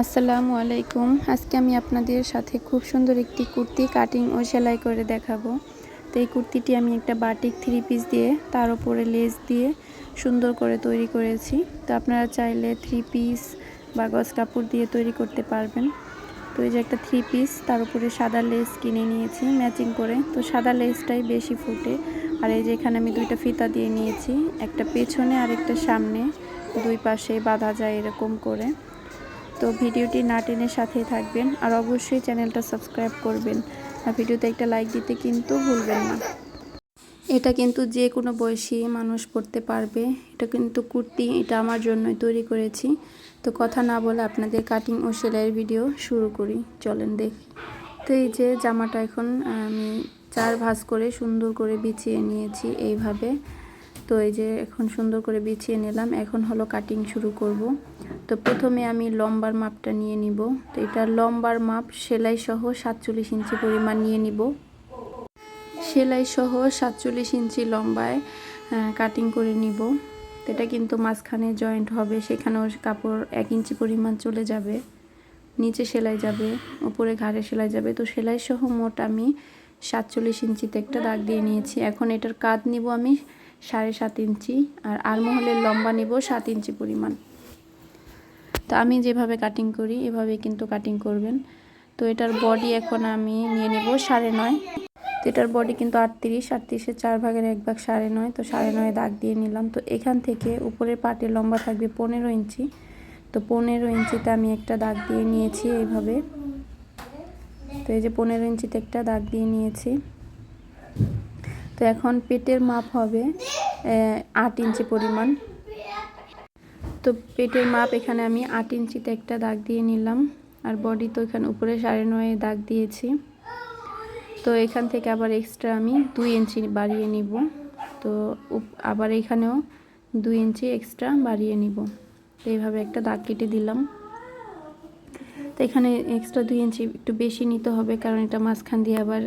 আসসালামু আলাইকুম। আজকে আমি আপনাদের সাথে খুব সুন্দর একটি কুর্তি কাটিং ও সেলাই করে দেখাবো। তো এই কুর্তিটি আমি একটা বাটিক 3 পিস দিয়ে তার উপরে লেস দিয়ে সুন্দর করে তৈরি করেছি। তো আপনারা চাইলে 3 পিস বা গজ কাপড় দিয়ে তৈরি করতে পারবেন। তো এই যে একটা 3 পিস, তার উপরে সাদা লেস কিনে নিয়েছি ম্যাচিং করে। তো সাদা লেসটাই বেশি ফুটে। আর এই যে এখানে আমি 2টা ফিতা দিয়ে নিয়েছি, একটা পেছনে আর একটা সামনে, দুই পাশে বাঁধা যায় এরকম করে। তো ভিডিওটি না টেনে সাথেই থাকবেন, আর অবশ্যই চ্যানেলটা সাবস্ক্রাইব করবেন, আর ভিডিওতে একটা লাইক দিতে কিন্তু ভুলবেন না। এটা কিন্তু যে কোনো বয়সী মানুষ পরতে পারবে। এটা কিন্তু কুর্তি, এটা আমার জন্যই তৈরি করেছি। তো কথা না বলে আপনাদের কাটিং ও সেলাইয়ের ভিডিও শুরু করি, চলেন দেখি। তো এই যে জামাটা এখন আমি 4 ভাঁজ করে সুন্দর করে বিছিয়ে নিয়েছি এইভাবে। তো এই যে এখন সুন্দর করে বিছিয়ে নিলাম, এখন হলো কাটিং শুরু করব। তো প্রথমে আমি লম্বার মাপটা নিয়ে নিব। তো এটা লম্বার মাপ সেলাই সহ 47 ইঞ্চি পরিমাণ নিয়ে নিব। সেলাই সহ 47 ইঞ্চি লম্বায় কাটিং করে নিব। তো এটা কিন্তু মাঝখানে জয়েন্ট হবে, সেখানেও কাপড় 1 ইঞ্চি পরিমাণ চলে যাবে, নিচে সেলাই যাবে, উপরে ঘাড়ে সেলাই যাবে। তো সেলাই সহ মোট আমি 47 ইঞ্চিতে একটা দাগ দিয়ে নিয়েছি। এখন এটার কাঁধ নিব আমি 7.5 ইঞ্চি, আর আরমহলের লম্বা নিব 7 ইঞ্চি পরিমাণ। তো আমি যেভাবে কাটিং করি এভাবে কিন্তু কাটিং করবেন। তো এটার বডি এখন আমি নিয়ে নেব 9.5। তো এটার বডি কিন্তু 38-38-এর 4 ভাগের 1 ভাগ 9.5। তো 9.5 দাগ দিয়ে নিলাম। তো এখান থেকে উপরের পাটে লম্বা থাকবে 15 ইঞ্চি। তো 15 ইঞ্চিতে আমি একটা দাগ দিয়ে নিয়েছি এইভাবে। তো এই যে 15 ইঞ্চিতে একটা দাগ দিয়ে নিয়েছি। তো এখন পেটের মাপ হবে 8 ইঞ্চি পরিমাণ। তো পেটের মাপ এখানে আমি 8 ইঞ্চিতে একটা দাগ দিয়ে নিলাম, আর বডি তো এখানে উপরে 9.5 দাগ দিয়েছি। তো এখান থেকে আবার এক্সট্রা আমি 2 ইঞ্চি বাড়িয়ে নিব। তো আবার এখানেও 2 ইঞ্চি এক্সট্রা বাড়িয়ে নিব। তো এইভাবে একটা দাগ কেটে দিলাম। তো এখানে এক্সট্রা 2 ইঞ্চি একটু বেশি নিতে হবে, কারণ এটা মাঝখান দিয়ে আবার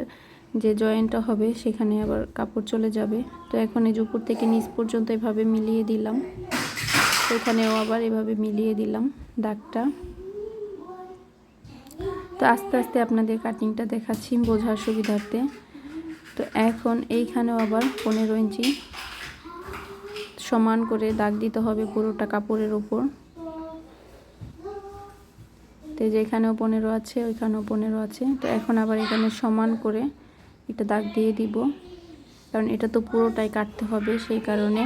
যে জয়েন্টটা হবে সেখানে আবার কাপড় চলে যাবে। তো এখন এই যে উপর থেকে নিচ পর্যন্ত এভাবে মিলিয়ে দিলাম। তো এখানেও আবার এভাবে মিলিয়ে দিলাম দাগটা। তো আস্তে আস্তে আপনাদের কাটিংটা দেখাচ্ছি বোঝার সুবিধার্থে। তো এখন এইখানেও আবার 15 ইঞ্চি সমান করে দাগ দিতে হবে পুরোটা কাপড়ের উপর। তো যে এখানেও 15 আছে, ওইখানেও 15 আছে। তো এখন আবার এখানে সমান করে একটা দাগ দিয়ে দিব, কারণ এটা তো পুরোটাই কাটতে হবে সেই কারণে।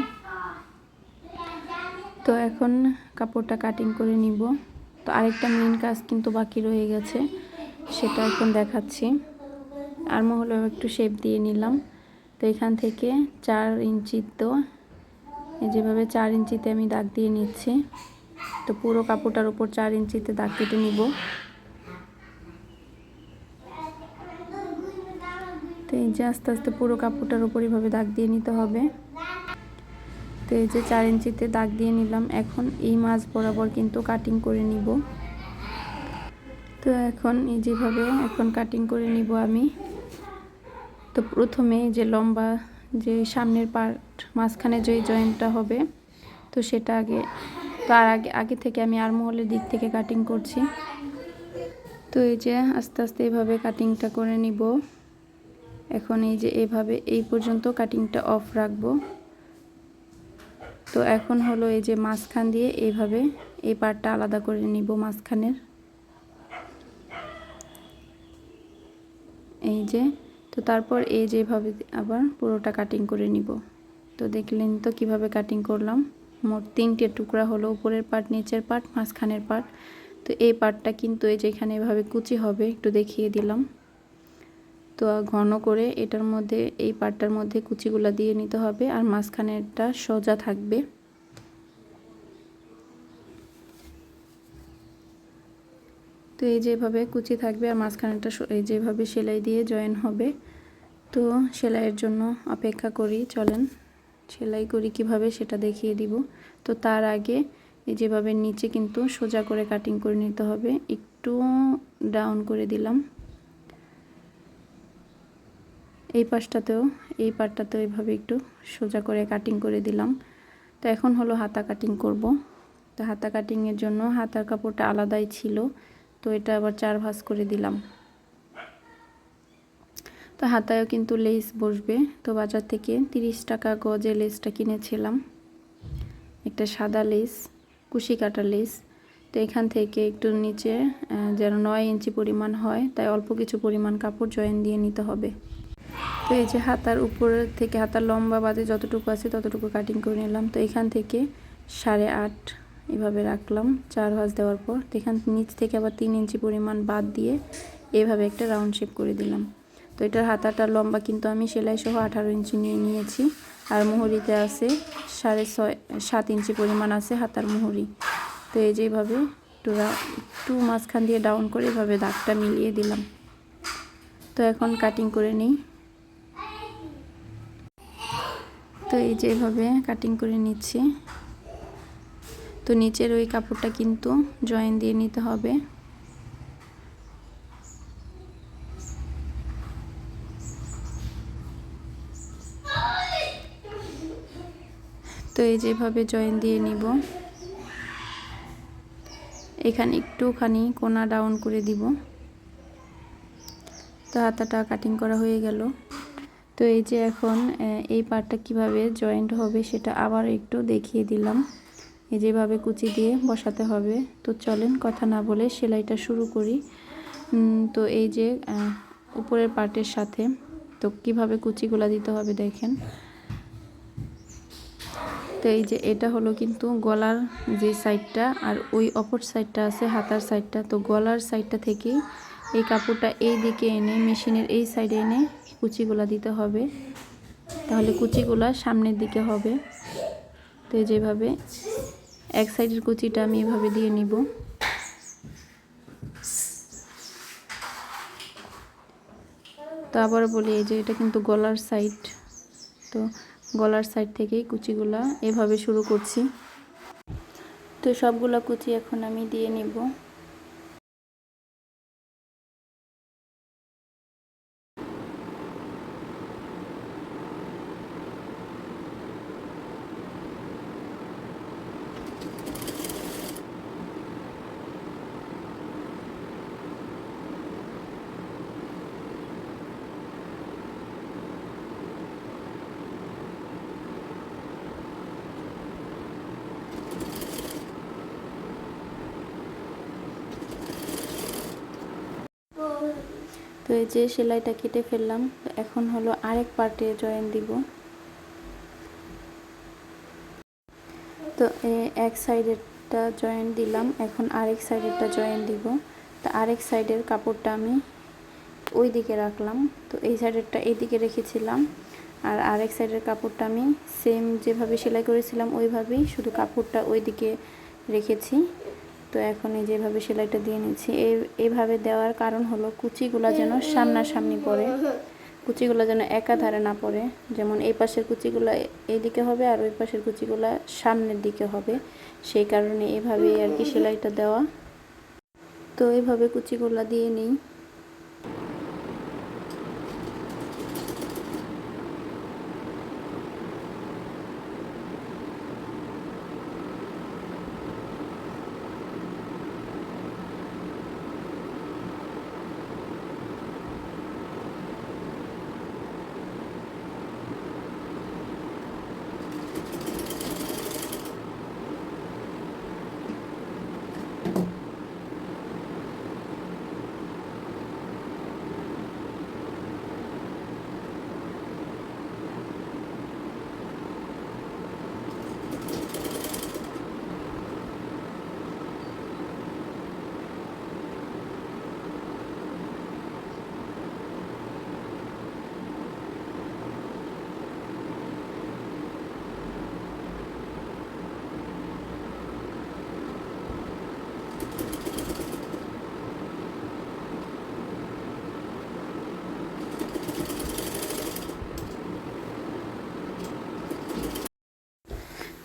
তো এখন কাপড়টা কাটিং করে নিব। তো আরেকটা মেইন কাজ কিন্তু বাকি রয়ে গেছে, সেটা এখন দেখাচ্ছি। আরমহলেও একটু শেপ দিয়ে নিলাম। তো এখান থেকে 4 ইঞ্চি, তো যেভাবে 4 ইঞ্চিতে আমি দাগ দিয়ে নিচ্ছি। তো পুরো কাপড়টার উপর 4 ইঞ্চিতে দাগ কেটে নিব। তো এই যে আস্তে আস্তে পুরো কাপড়টার উপর এইভাবে দাগ দিয়ে নিতে হবে। তো এই যে 4 ইঞ্চিতে দাগ দিয়ে নিলাম। এখন এই মাঝ বরাবর কিন্তু কাটিং করে নিব। তো এখন এই যেভাবে এখন কাটিং করে নিব আমি। তো প্রথমে যে লম্বা যে সামনের পার্ট মাঝখানে যে জয়েন্টটা হবে, তো সেটা তার আগে থেকে আমি আরমহলের দিক থেকে কাটিং করছি। তো এই যে আস্তে আস্তে এভাবে কাটিংটা করে নিব। এখন এই যে এভাবে এই পর্যন্ত কাটিংটা অফ রাখবো। তো এখন হলো এই যে মাঝখান দিয়ে এইভাবে এই পার্টটা আলাদা করে নিব মাঝখানের। এই যে, তো তারপর এই যেভাবে আবার পুরোটা কাটিং করে নিব। তো দেখলেন তো কিভাবে কাটিং করলাম। মোট 3টে টুকরা হলো, উপরের পার্ট, নিচের পার্ট, মাঝখানের পার্ট। তো এই পার্টটা কিন্তু এই যে এখানে এভাবে কুচি হবে, একটু দেখিয়ে দিলাম। তো ঘন করে এটার মধ্যে এই পার্টটার মধ্যে কুচিগুলো দিয়ে নিতে হবে, আর মাঝখানেরটা সোজা থাকবে। তো এই যেভাবে কুচি থাকবে, আর মাঝখানেরটা এই যেভাবে সেলাই দিয়ে জয়েন হবে। তো সেলাইয়ের জন্য অপেক্ষা করি, চলেন সেলাই করি কিভাবে সেটা দেখিয়ে দিব। তো তার আগে এই যেভাবে নিচে কিন্তু সোজা করে কাটিং করে নিতে হবে, একটু ডাউন করে দিলাম। এই পাশটাতেও, এই পার্টটাতেও এইভাবে একটু সোজা করে কাটিং করে দিলাম। তো এখন হলো হাতা কাটিং করব। তো হাতা কাটিংয়ের জন্য হাতার কাপড়টা আলাদাই ছিল, তো এটা আবার 4 ভাঁজ করে দিলাম। তো হাতায়ও কিন্তু লেস বসবে। তো বাজার থেকে 30 টাকা গজে লেসটা কিনেছিলাম, একটা সাদা লেস, কুশি কাটা লেস। তো এখান থেকে একটু নিচে যেন 9 ইঞ্চি পরিমাণ হয়, তাই অল্প কিছু পরিমাণ কাপড় জয়েন দিয়ে নিতে হবে। তো এই যে হাতার উপর থেকে হাতার লম্বা বাদে যতটুকু আছে ততটুকু কাটিং করে নিলাম। তো এখান থেকে 8.5 এভাবে রাখলাম 4 ভাঁজ দেওয়ার পর। তো এখান নিচ থেকে আবার 3 ইঞ্চি পরিমাণ বাদ দিয়ে এভাবে একটা রাউন্ড শেপ করে দিলাম। তো এটার হাতাটার লম্বা কিন্তু আমি সেলাই সহ 18 ইঞ্চি নিয়ে নিয়েছি, আর মুহুরিতে আছে 7.5 ইঞ্চি পরিমাণ আছে হাতার মুহুরি। তো এই যেভাবে একটু মাঝখান দিয়ে ডাউন করে এভাবে দাগটা মিলিয়ে দিলাম। তো এখন কাটিং করে নিই। তো এই যেভাবে কাটিং করে নিচ্ছি। তো নিচের ওই কাপড়টা কিন্তু জয়েন দিয়ে নিতে হবে। তো এই যেভাবে জয়েন দিয়ে নিব। এখানে একটুখানি কোনা ডাউন করে দিব। তো হাতাটা কাটিং করা হয়ে গেল। তো এই যে এখন এই পার্টটা কিভাবে জয়েন্ট হবে সেটা আবার একটু দেখিয়ে দিলাম। এই যেভাবে কুচি দিয়ে বসাতে হবে। তো চলেন কথা না বলে সেলাইটা শুরু করি। তো এই যে উপরের পার্টের সাথে তো কিভাবে কুচিগুলা দিতে হবে দেখেন। তো এই যে এটা হলো কিন্তু গলার যে সাইডটা, আর ওই অপর সাইডটা আছে হাতার সাইডটা। তো গলার সাইডটা থেকে এই কাপড়টা এই দিকে এনে মেশিনের এই সাইডে এনে কুচিগুলা দিতে হবে, তাহলে কুচিগুলা সামনের দিকে হবে। তো যেভাবে এক সাইডের কুচিটা আমি এভাবে দিয়ে নিব। তো আবার বলি এই যে এটা কিন্তু গলার সাইড, তো গলার সাইড থেকেই কুচিগুলা এভাবে শুরু করছি। তো সবগুলা কুচি এখন আমি দিয়ে নিব। তো এই যে সেলাইটা কেটে ফেললাম। তো এখন হলো আরেক পার্টে জয়েন দিব। তো এক সাইডেরটা জয়েন দিলাম, এখন আরেক সাইডেরটা জয়েন দিব। তো আরেক সাইডের কাপড়টা আমি ওই দিকে রাখলাম। তো এই সাইডেরটা এই দিকে রেখেছিলাম, আর আরেক সাইডের কাপড়টা আমি সেম যেভাবে সেলাই করেছিলাম ওইভাবেই, শুধু কাপড়টা ওই দিকে রেখেছি। তো এখন এই যেভাবে সেলাইটা দিয়ে নিচ্ছি। এইভাবে দেওয়ার কারণ হলো কুচিগুলা যেন সামনাসামনি পড়ে, কুচিগুলা যেন একাধারে না পড়ে। যেমন এই পাশের কুচিগুলা এই দিকে হবে আর ওই পাশের কুচিগুলা সামনের দিকে হবে, সেই কারণে এভাবেই আর কি সেলাইটা দেওয়া। তো এইভাবে কুচিগুলা দিয়ে নিই।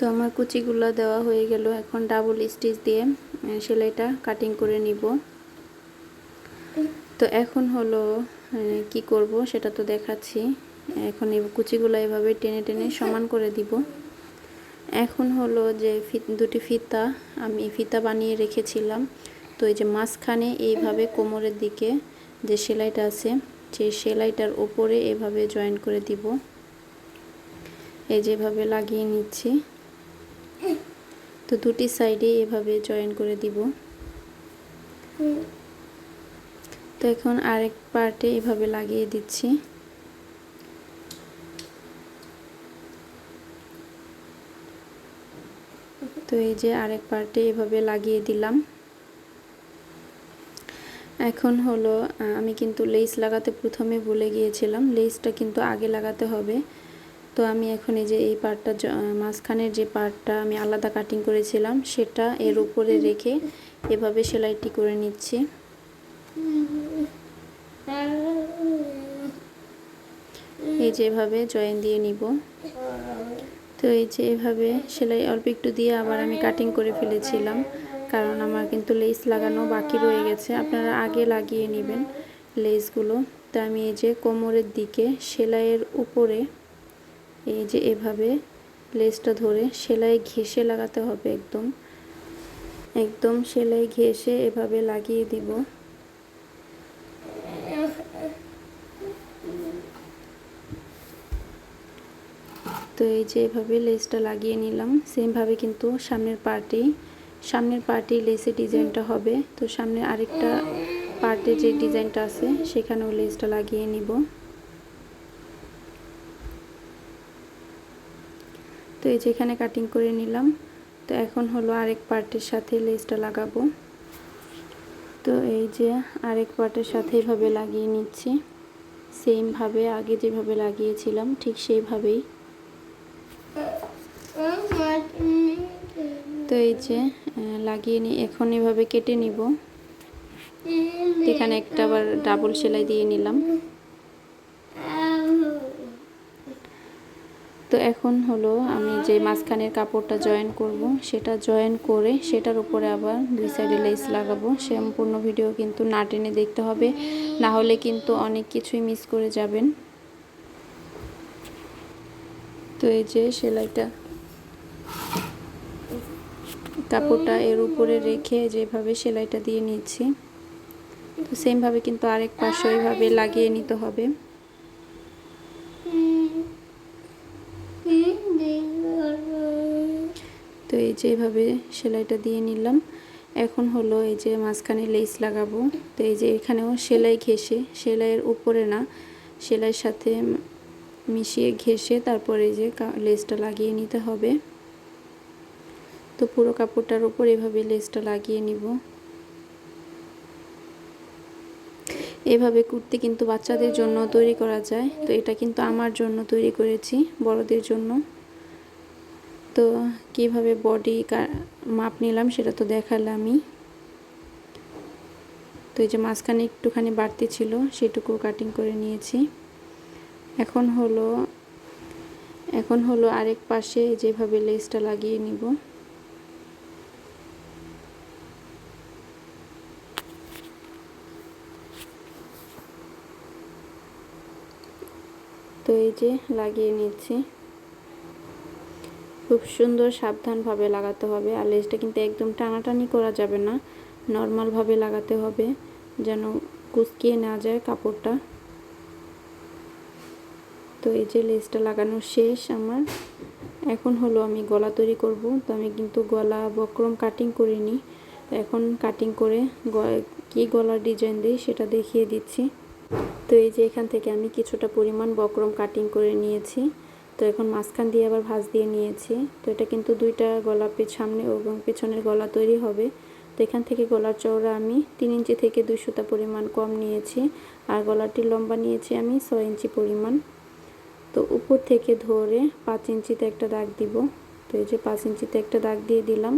তো আমার কুচিগুলো দেওয়া হয়ে গেল। এখন ডাবল স্টিচ দিয়ে সেলাইটা কাটিং করে নিব। তো এখন হলো কি করব সেটা তো দেখাচ্ছি। এখন এই কুচিগুলো এভাবে টেনে টেনে সমান করে দিব। এখন হলো যে দুটি ফিতা আমি ফিতা বানিয়ে রেখেছিলাম, তো এই যে মাঝখানে এইভাবে কোমরের দিকে যে সেলাইটা আছে সেই সেলাইটার উপরে এভাবে জয়েন করে দিব, এই যেভাবে লাগিয়ে নিচ্ছি। তো দুটি সাইডে এভাবে জয়েন করে দিব। তো এখন আরেক পার্টে এভাবে লাগিয়ে দিচ্ছি। তো এই যে আরেক পার্টে এভাবে লাগিয়ে দিলাম। এখন হলো আমি কিন্তু লেস লাগাতে প্রথমে ভুলে গিয়েছিলাম, লেসটা কিন্তু আগে লাগাতে হবে। তো আমি এখন এই যে এই পার্টটা মাঝখানের যে পার্টটা আমি আলাদা কাটিং করেছিলাম সেটা এর উপরে রেখে এভাবে সেলাইটি করে নিচ্ছি। এই যে এভাবে জয়েন দিয়ে নিব। তো এই যে এভাবে সেলাই অল্প একটু দিয়ে আবার আমি কাটিং করে ফেলেছিলাম, কারণ আমার কিন্তু লেস লাগানো বাকি রয়ে গেছে। আপনারা আগে লাগিয়ে নেবেন লেসগুলো। তো আমি এই যে কোমরের দিকে সেলাইয়ের উপরে এই যে এভাবে লেসটা ধরে সেলাই ঘেঁষে লাগাতে হবে, একদম একদম সেলাই ঘেঁষে এভাবে লাগিয়ে দিব। তো এই যে এভাবে লেসটা লাগিয়ে নিলাম। সেমভাবে কিন্তু সামনের পার্টি লেসের ডিজাইনটা হবে। তো সামনে আরেকটা পার্টে যে ডিজাইনটা আছে সেখানেও লেসটা লাগিয়ে নিব। তো এই যে এখানে কাটিং করে নিলাম। তো এখন হলো আরেক পার্টের সাথে লেসটা লাগাবো। তো এই যে আরেক পার্টের সাথে এভাবে লাগিয়ে নিচ্ছি, সেমভাবে আগে যেভাবে লাগিয়েছিলাম ঠিক সেইভাবেই। তো এই যে লাগিয়ে নিয়ে এখন এভাবে কেটে নিব। এখানে একটা আবার ডাবল সেলাই দিয়ে নিলাম। তো এখন হলো আমি যে মাঝখানের কাপড়টা জয়েন করব সেটা জয়েন করে সেটার উপরে আবার দুই সাইডে লেস লাগাবো। সম্পূর্ণ ভিডিও কিন্তু না টেনে দেখতে হবে, না হলে কিন্তু অনেক কিছুই মিস করে যাবেন। তো এই যে সেলাইটা কাপড়টা এর উপরে রেখে যেভাবে সেলাইটা দিয়ে নিচ্ছি, তো সেমভাবে কিন্তু আরেক পাশে এইভাবে লাগিয়ে নিতে হবে। তো এই যে এইভাবে সেলাইটা দিয়ে নিলাম। এখন হলো এই যে মাঝখানে লেস লাগাবো। তো এই যে এখানেও সেলাই ঘেঁষে, সেলাইয়ের উপরে না, সেলাইয়ের সাথে মিশিয়ে ঘেঁষে তারপরে এই যে লেসটা লাগিয়ে নিতে হবে। তো পুরো কাপড়টার উপর এভাবে লেসটা লাগিয়ে নিব। এভাবে কুর্তি কিন্তু বাচ্চাদের জন্য তৈরি করা যায়। তো এটা কিন্তু আমার জন্য তৈরি করেছি, বড়দের জন্য। তো কিভাবে বডি মাপ নিলাম সেটা তো দেখালামই। তো এই যে মাঝখানে একটুখানি বাড়তি ছিল সেটুকু কাটিং করে নিয়েছি। এখন হলো আরেক পাশে যেভাবে লেসটা লাগিয়ে নিব। তো এই যে লাগিয়ে নিচ্ছি, খুব সুন্দর সাবধানভাবে লাগাতে হবে। আর লেসটা কিন্তু একদম টানাটানি করা যাবে না, নর্মালভাবে লাগাতে হবে যেন কুঁচকিয়ে না যায় কাপড়টা। তো এই যে লেসটা লাগানো শেষ আমার। এখন হলো আমি গলা তৈরি করব। তো আমি কিন্তু গলা বক্রম কাটিং করিনি, এখন কাটিং করে কি গলার ডিজাইন দিই সেটা দেখিয়ে দিচ্ছি। তো এই যে এখান থেকে আমি কিছুটা পরিমাণ বক্রম কাটিং করে নিয়েছি। তো এখন মাঝখান দিয়ে আবার ভাঁজ দিয়ে নিয়েছি। তো এটা কিন্তু দুইটা গলা সামনে এবং পেছনের গলা তৈরি হবে। তো এখান থেকে গলার চওড়া আমি 3 ইঞ্চি থেকে 2 সুতা পরিমাণ কম নিয়েছি, আর গলাটির লম্বা নিয়েছি আমি 6 ইঞ্চি পরিমাণ। তো উপর থেকে ধরে 5 ইঞ্চিতে একটা দাগ দিব। তো এই যে 5 ইঞ্চিতে একটা দাগ দিয়ে দিলাম,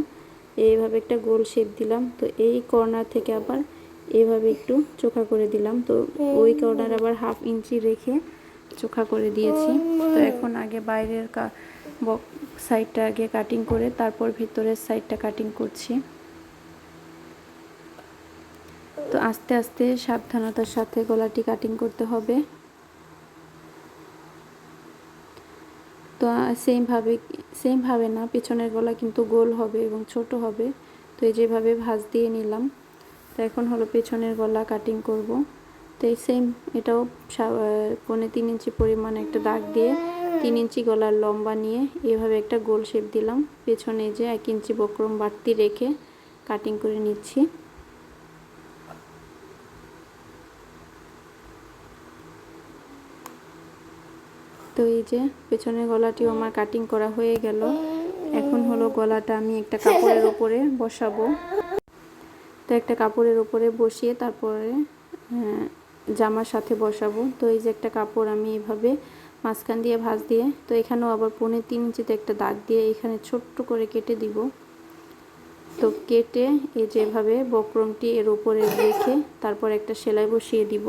এইভাবে একটা গোল শেপ দিলাম। তো এই কর্নার থেকে আবার এভাবে একটু চোখা করে দিলাম। তো ওই কর্নার আবার 1/2 ইঞ্চি রেখে চোখা করে দিয়েছি। তো এখন আগে বাইরের সাইডটা আগে কাটিং করে তারপর ভিতরের সাইডটা কাটিং করছি। তো আস্তে আস্তে সাবধানতার সাথে গলাটি কাটিং করতে হবে। তো তো সেমভাবে না, পেছনের গলা কিন্তু গোল হবে এবং ছোট হবে। তো এই যেভাবে ভাঁজ দিয়ে নিলাম। তো এখন হলো পেছনের গলা কাটিং করব। তো এই এটাও 3.5 ইঞ্চি পরিমাণ একটা দাগ দিয়ে 3 ইঞ্চি গলার লম্বা নিয়ে এভাবে একটা গোল শেপ দিলাম। পেছনে যে 1 ইঞ্চি বক্রম বাড়তি রেখে কাটিং করে নিচ্ছি। তো এই যে পেছনের গলাটিও আমার কাটিং করা হয়ে গেল। এখন হলো গলাটা আমি একটা কাপড়ের উপরে বসাবো। তো একটা কাপড়ের উপরে বসিয়ে তারপরে জামার সাথে বসাবো। তো এই যে একটা কাপড় আমি এইভাবে মাঝখান দিয়ে ভাঁজ দিয়ে, তো এখানেও আবার 3.5 ইঞ্চিতে একটা দাগ দিয়ে এখানে ছোট্ট করে কেটে দিব। তো কেটে এই যেভাবে বক্রমটি এর উপরে রেখে তারপর একটা সেলাই বসিয়ে দিব।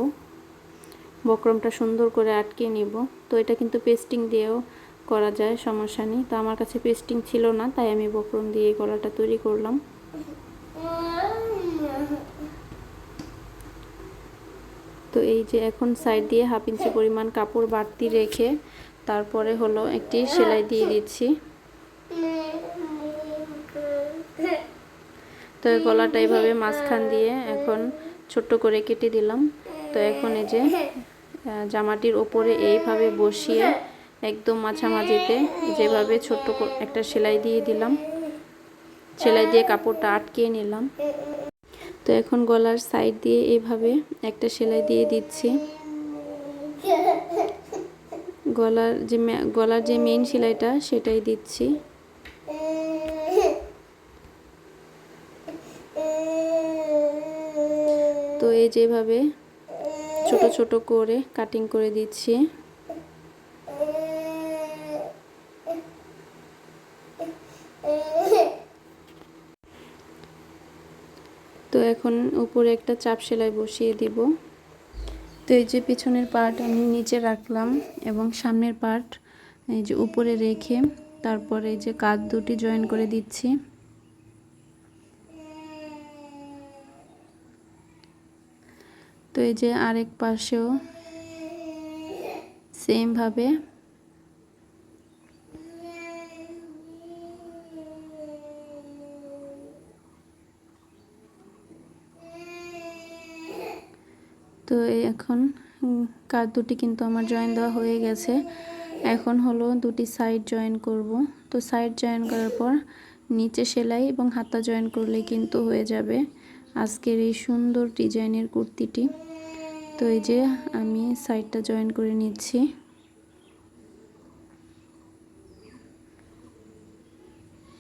বক্রমটা সুন্দর করে আটকে নিব। তো এটা কিন্তু পেস্টিং দিয়েও করা যায়, সমস্যা নেই। তো আমার কাছে পেস্টিং ছিল না, তাই আমি বক্রম দিয়ে গলাটা তৈরি করলাম। তো এই যে এখন সাইড দিয়ে 1/2 ইঞ্চি পরিমাণ কাপড় বাড়তি রেখে তারপরে হলো একটি সেলাই দিয়ে দিচ্ছি। তো এই গলাটা এইভাবে মাঝখান দিয়ে এখন ছোট্ট করে কেটে দিলাম। তো এখন এই যে জামাটির ওপরে এইভাবে বসিয়ে একদম মাঝামাঝিতে যেভাবে ছোট্ট একটা সেলাই দিয়ে দিলাম। সেলাই দিয়ে কাপড়টা আটকিয়ে নিলাম। তো এখন গলার সাইড দিয়ে এইভাবে একটা সেলাই দিয়ে দিচ্ছি। গলার যে মেইন সেলাইটা সেটাই দিচ্ছি। তো এই যেভাবে ছোট ছোট করে কাটিং করে দিচ্ছি। তো এখন উপরে একটা চাপ সেলাই বসিয়ে দিব। তো এই যে পিছনের পার্ট আমি নিচে রাখলাম এবং সামনের পার্ট এই যে উপরে রেখে তারপরে এই যে কাঁধ দুটি জয়েন করে দিচ্ছি। তো এই যে আরেক পাশেও সেম ভাবে তো এখন কাঁধ দুটি কিন্তু আমার জয়েন দেওয়া হয়ে গেছে। এখন হলো দুটি সাইড জয়েন করব। তো সাইড জয়েন করার পর নিচে সেলাই এবং হাতা জয়েন করলে কিন্তু হয়ে যাবে আজকের এই সুন্দর ডিজাইনের কুর্তিটি। তো এই যে আমি সাইডটা জয়েন করে নিচ্ছি।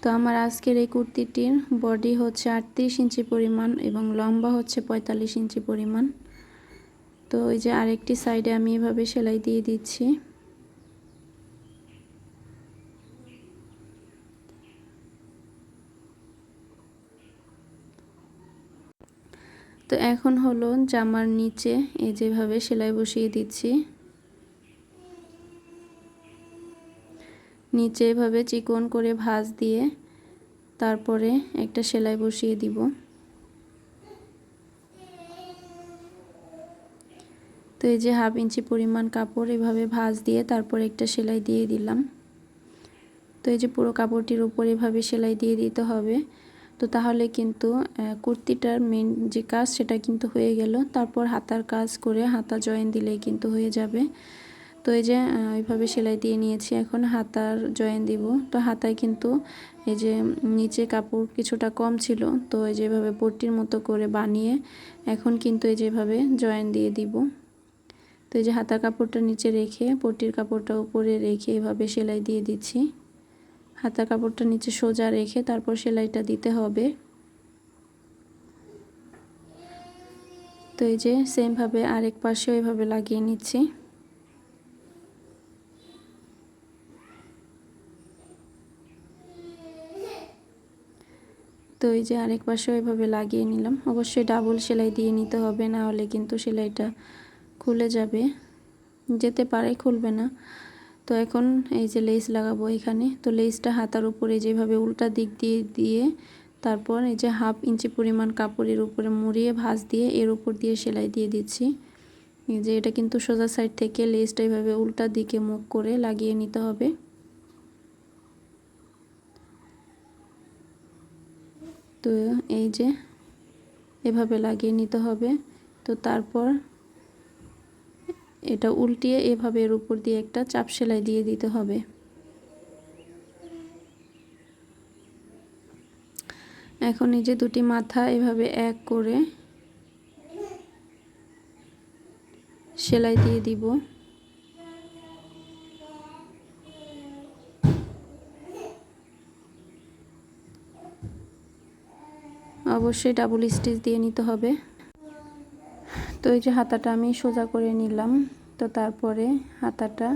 তো আমার আজকের এই কুর্তিটির বডি হচ্ছে 38 ইঞ্চি পরিমাণ এবং লম্বা হচ্ছে 45 ইঞ্চি পরিমাণ। তো এই যে আরেকটি সাইডে আমি এভাবে সেলাই দিয়ে দিচ্ছি। তো এখন হলো জামার নিচে এই যেভাবে সেলাই বসিয়ে দিচ্ছি। নিচে এভাবে চিকন করে ভাঁজ দিয়ে তারপরে একটা সেলাই বসিয়ে দিব। তো এই যে 1/2 ইঞ্চি পরিমাণ কাপড় এভাবে ভাঁজ দিয়ে তারপর একটা সেলাই দিয়ে দিলাম। তো এই যে পুরো কাপড়টির উপর এভাবে সেলাই দিয়ে দিতে হবে। তো তাহলে কিন্তু কুর্তিটার মেন যে কাজ সেটা কিন্তু হয়ে গেল। তারপর হাতার কাজ করে হাতা জয়েন দিলেই কিন্তু হয়ে যাবে। তো এই যে এইভাবে সেলাই দিয়ে নিয়েছি, এখন হাতার জয়েন দিব। তো হাতায় কিন্তু এই যে নিচে কাপড় কিছুটা কম ছিল, তো এই যেভাবে পট্টির মতো করে বানিয়ে এখন কিন্তু এই যেভাবে জয়েন দিয়ে দিব। তো এই যে হাতা কাপড়টা নিচে রেখে পট্টির কাপড়টা উপরে রেখে এভাবে সেলাই দিয়ে দিচ্ছি। হাতা কাপড়টা নিচে সোজা রেখে তারপর সেলাইটা দিতে হবে। তো এই যে সেম ভাবে আরেক পাশেও এভাবে লাগিয়ে নিচ্ছি। তো এই যে আরেক পাশেও এভাবে লাগিয়ে নিলাম। অবশ্যই ডাবল সেলাই দিয়ে নিতে হবে, না হলে কিন্তু সেলাইটা খুলে যেতে পারে, খুলবে না। তো এখন এই যে লেস লাগাবো এখানে। তো লেসটা হাতার উপরে যেভাবে উল্টা দিক দিয়ে দিয়ে তারপর এই যে 1/2 ইঞ্চি পরিমাণ কাপড়ের উপরে মুড়িয়ে ভাঁজ দিয়ে এর উপর দিয়ে সেলাই দিয়ে দিচ্ছি। এই যে এটা কিন্তু সোজা সাইড থেকে লেসটা এইভাবে উল্টা দিকে মুখ করে লাগিয়ে নিতে হবে। তো এই যে এভাবে লাগিয়ে নিতে হবে। তো তারপর এটা উল্টিয়ে এভাবে এর উপর দিয়ে একটা চাপ সেলাই দিয়ে দিতে হবে। এখন এই যে দুটি মাথা এভাবে এক করে সেলাই দিয়ে দিব। অবশ্যই ডাবল স্টিচ দিয়ে নিতে হবে। তো এই যে হাতাটা আমি সোজা করে নিলাম। তো তারপরে হাতাটা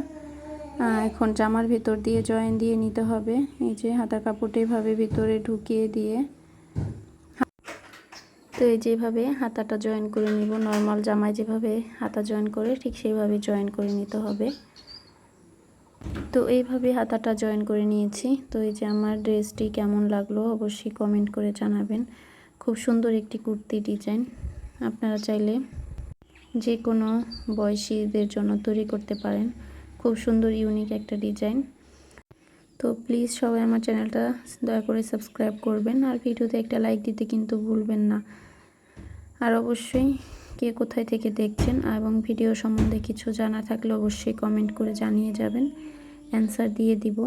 এখন জামার ভিতর দিয়ে জয়েন দিয়ে নিতে হবে। এই যে হাতার কাপড়টা এভাবে ভিতরে ঢুকিয়ে দিয়ে, তো এই যেভাবে হাতাটা জয়েন করে নিব। নর্মাল জামায় যেভাবে হাতা জয়েন করে ঠিক সেইভাবে জয়েন করে নিতে হবে। তো এইভাবে হাতাটা জয়েন করে নিয়েছি। তো এই যে আমার ড্রেসটি কেমন লাগলো অবশ্যই কমেন্ট করে জানাবেন। খুব সুন্দর একটি কুর্তি ডিজাইন, আপনারা চাইলে যে কোনো বয়সীদের জন্য তৈরি করতে পারেন। খুব সুন্দর ইউনিক একটা ডিজাইন। তো প্লিজ সবাই আমার চ্যানেলটা দয়া করে সাবস্ক্রাইব করবেন, আর ভিডিওতে একটা লাইক দিতে কিন্তু ভুলবেন না। আর অবশ্যই কে কোথায় থেকে দেখছেন এবং ভিডিও সম্বন্ধে কিছু জানা থাকলে অবশ্যই কমেন্ট করে জানিয়ে যাবেন, অ্যান্সার দিয়ে দিব।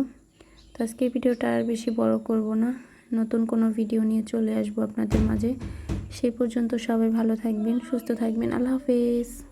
তো আজকে ভিডিওটা আর বেশি বড় করব না, নতুন কোনো ভিডিও নিয়ে চলে আসবো আপনাদের মাঝে। সেই পর্যন্ত সবাই ভালো থাকবেন, সুস্থ থাকবেন। আল্লাহ হাফেজ।